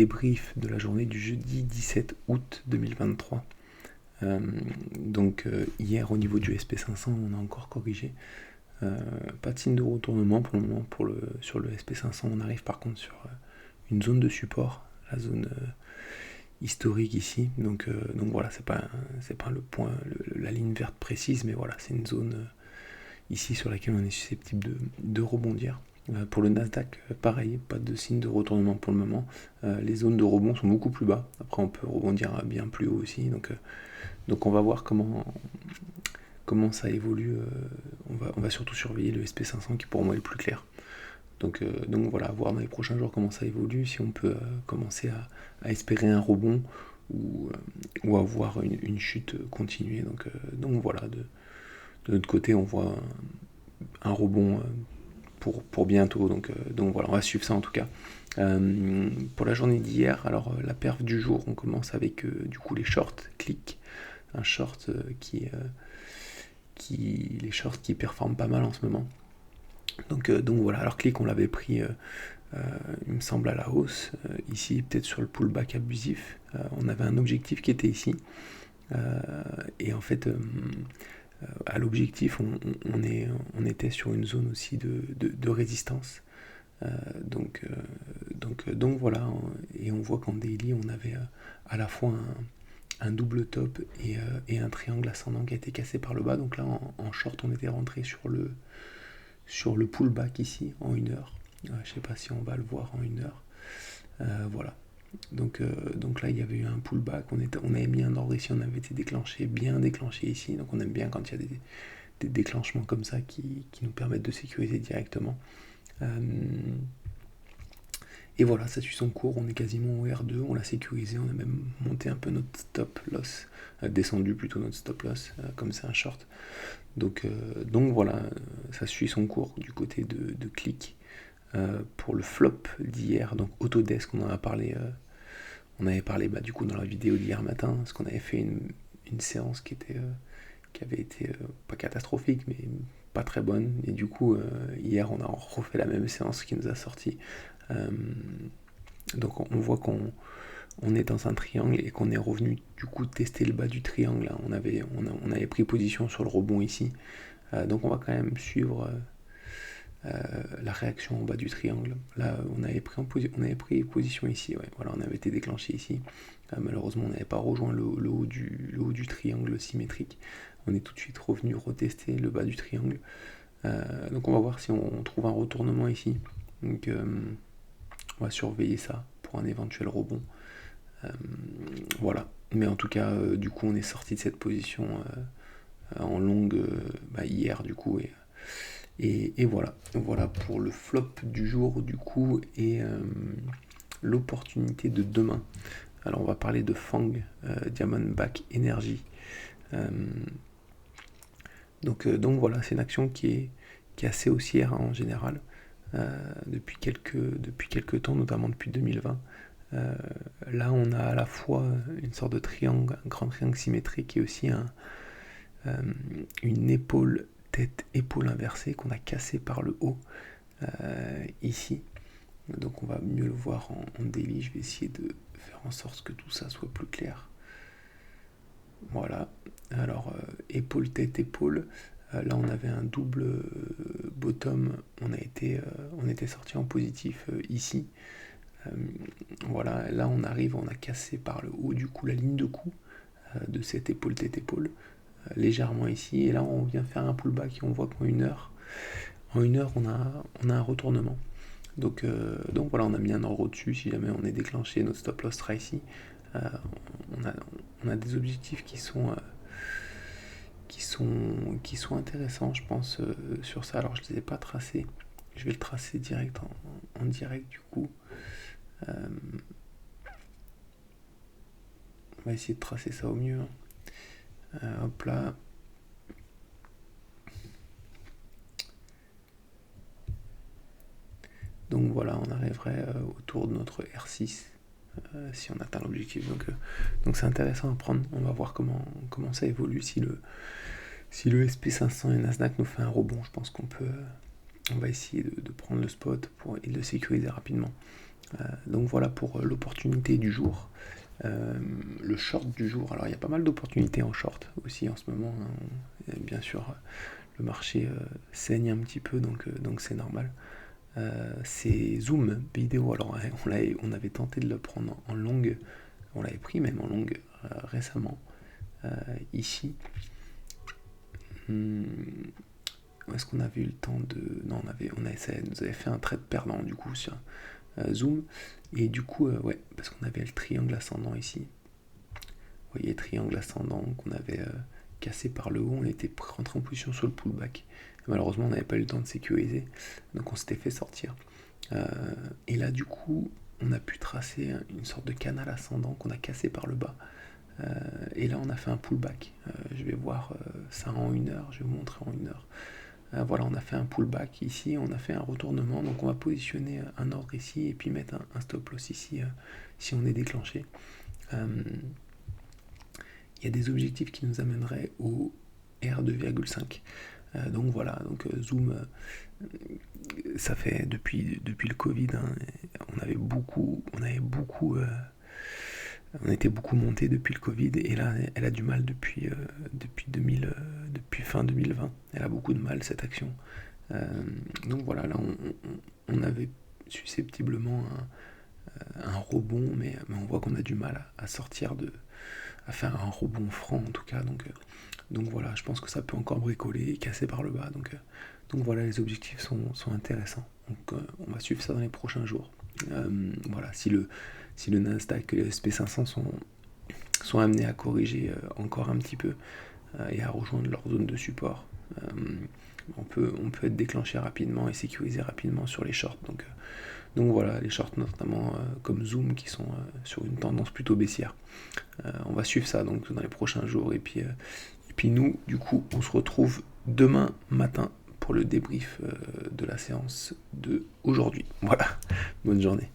débrief de la journée du jeudi 17 août 2023. Hier au niveau du SP500 on a encore corrigé. Pas de signe de retournement pour le moment sur le SP500. On arrive par contre sur une zone de support, la zone historique ici. Donc voilà, c'est pas le point, la ligne verte précise, mais voilà, c'est une zone ici sur laquelle on est susceptible de rebondir. Pour le Nasdaq, pareil, pas de signe de retournement pour le moment. Les zones de rebond sont beaucoup plus bas. Après, on peut rebondir bien plus haut aussi. Donc on va voir comment ça évolue. On va surtout surveiller le SP500 qui pour moi est le plus clair. Donc voilà, voir dans les prochains jours comment ça évolue, si on peut commencer à espérer un rebond ou avoir une chute continuée. Donc voilà, de notre côté, on voit un rebond pour bientôt. Donc voilà, on va suivre ça en tout cas. Pour la journée d'hier, alors la perf du jour, on commence avec du coup les shorts, clic, un short les shorts qui performent pas mal en ce moment. Donc voilà, alors clic, on l'avait pris, il me semble, à la hausse, ici peut-être sur le pullback abusif. On avait un objectif qui était ici, et en fait à l'objectif on était sur une zone aussi de résistance. Donc voilà, et on voit qu'en daily on avait à la fois un double top et un triangle ascendant qui a été cassé par le bas. Donc là en short on était rentré sur le pullback ici en 1 heure. Je sais pas si on va le voir en 1 heure. Voilà. Donc là il y avait eu un pullback, on avait mis un ordre ici, on avait été bien déclenché ici. Donc on aime bien quand il y a des déclenchements comme ça qui nous permettent de sécuriser directement. Et voilà, ça suit son cours, on est quasiment au R2, on l'a sécurisé, on a même monté un peu notre stop loss, descendu plutôt notre stop loss, comme c'est un short. Donc voilà, ça suit son cours du côté de clic. Pour le flop d'hier, donc Autodesk, on en a parlé, du coup dans la vidéo d'hier matin, parce qu'on avait fait une séance qui avait été pas catastrophique, mais pas très bonne, et du coup hier on a refait la même séance qui nous a sorti. Donc on voit qu'on est dans un triangle et qu'on est revenu du coup tester le bas du triangle. Là. On avait pris position sur le rebond ici, donc on va quand même suivre la réaction en bas du triangle. Là on avait pris position ici, ouais. Voilà, on avait été déclenché ici. Malheureusement on n'avait pas rejoint le haut du triangle symétrique. On est tout de suite revenu retester le bas du triangle. Donc on va voir si on trouve un retournement ici. Donc on va surveiller ça pour un éventuel rebond. Voilà. Mais en tout cas, du coup, on est sorti de cette position en longue hier, du coup. Et voilà. Voilà pour le flop du jour, du coup, et l'opportunité de demain. Alors, on va parler de Fang, Diamondback Energy. Donc voilà, c'est une action qui est assez haussière en général. Depuis quelques temps, notamment depuis 2020. Là, on a à la fois une sorte de triangle, un grand triangle symétrique, et aussi une tête-épaule inversée qu'on a cassée par le haut ici. Donc on va mieux le voir en daily. Je vais essayer de faire en sorte que tout ça soit plus clair. Voilà. Alors, épaule. Là, on avait un double bottom. On était sorti en positif ici. Voilà. Là, on a cassé par le haut du coup la ligne de coup de cette épaule légèrement ici. Et là, on vient faire un pullback et on voit qu'en 1 heure, on a un retournement. Donc voilà, on a mis un ordre au-dessus. Si jamais on est déclenché, notre stop loss sera ici. On a des objectifs qui sont intéressants, je pense, sur ça. Alors je ne les ai pas tracés, je vais le tracer direct en direct du coup. On va essayer de tracer ça au mieux. Hop là. Donc voilà, on arriverait autour de notre R6 si on atteint l'objectif. Donc c'est intéressant à prendre. On va voir comment ça évolue. Si le SP500 et Nasdaq nous fait un rebond, je pense on va essayer de prendre le spot et de le sécuriser rapidement. Donc voilà pour l'opportunité du jour. Le short du jour, alors il y a pas mal d'opportunités en short aussi en ce moment, hein. Bien sûr, le marché saigne un petit peu, donc c'est normal. C'est Zoom vidéo, alors on avait tenté de le prendre en longue, on l'avait pris même en longue récemment, ici. Est-ce qu'on avait eu le temps de... Non, ça nous avait fait un trade perdant du coup sur Zoom. Et du coup, ouais, parce qu'on avait le triangle ascendant ici. Vous voyez, triangle ascendant qu'on avait cassé par le haut, on était rentré en position sur le pullback. Et malheureusement, on n'avait pas eu le temps de sécuriser, donc on s'était fait sortir. Et là, du coup, on a pu tracer une sorte de canal ascendant qu'on a cassé par le bas. Et là, on a fait un pullback. Je vais voir ça en 1 heure, je vais vous montrer en 1 heure. Voilà, on a fait un pullback ici, on a fait un retournement, donc on va positionner un ordre ici et puis mettre un stop loss ici si on est déclenché. Il y a des objectifs qui nous amèneraient au R2,5. Donc voilà, donc Zoom, ça fait depuis le Covid, hein, on était beaucoup monté depuis le Covid et là elle a du mal depuis fin 2020. Elle a beaucoup de mal cette action. Donc voilà, là on avait susceptiblement un rebond, mais on voit qu'on a du mal à sortir à faire un rebond franc en tout cas. Donc voilà, je pense que ça peut encore bricoler et casser par le bas. Donc voilà, les objectifs sont intéressants. Donc on va suivre ça dans les prochains jours. Voilà, si le Nasdaq et le SP500 sont amenés à corriger encore un petit peu et à rejoindre leur zone de support, on peut être déclenché rapidement et sécurisé rapidement sur les shorts. Donc voilà, les shorts notamment comme Zoom qui sont sur une tendance plutôt baissière. On va suivre ça donc dans les prochains jours et puis nous, du coup, on se retrouve demain matin pour le débrief de la séance de aujourd'hui. Voilà, bonne journée.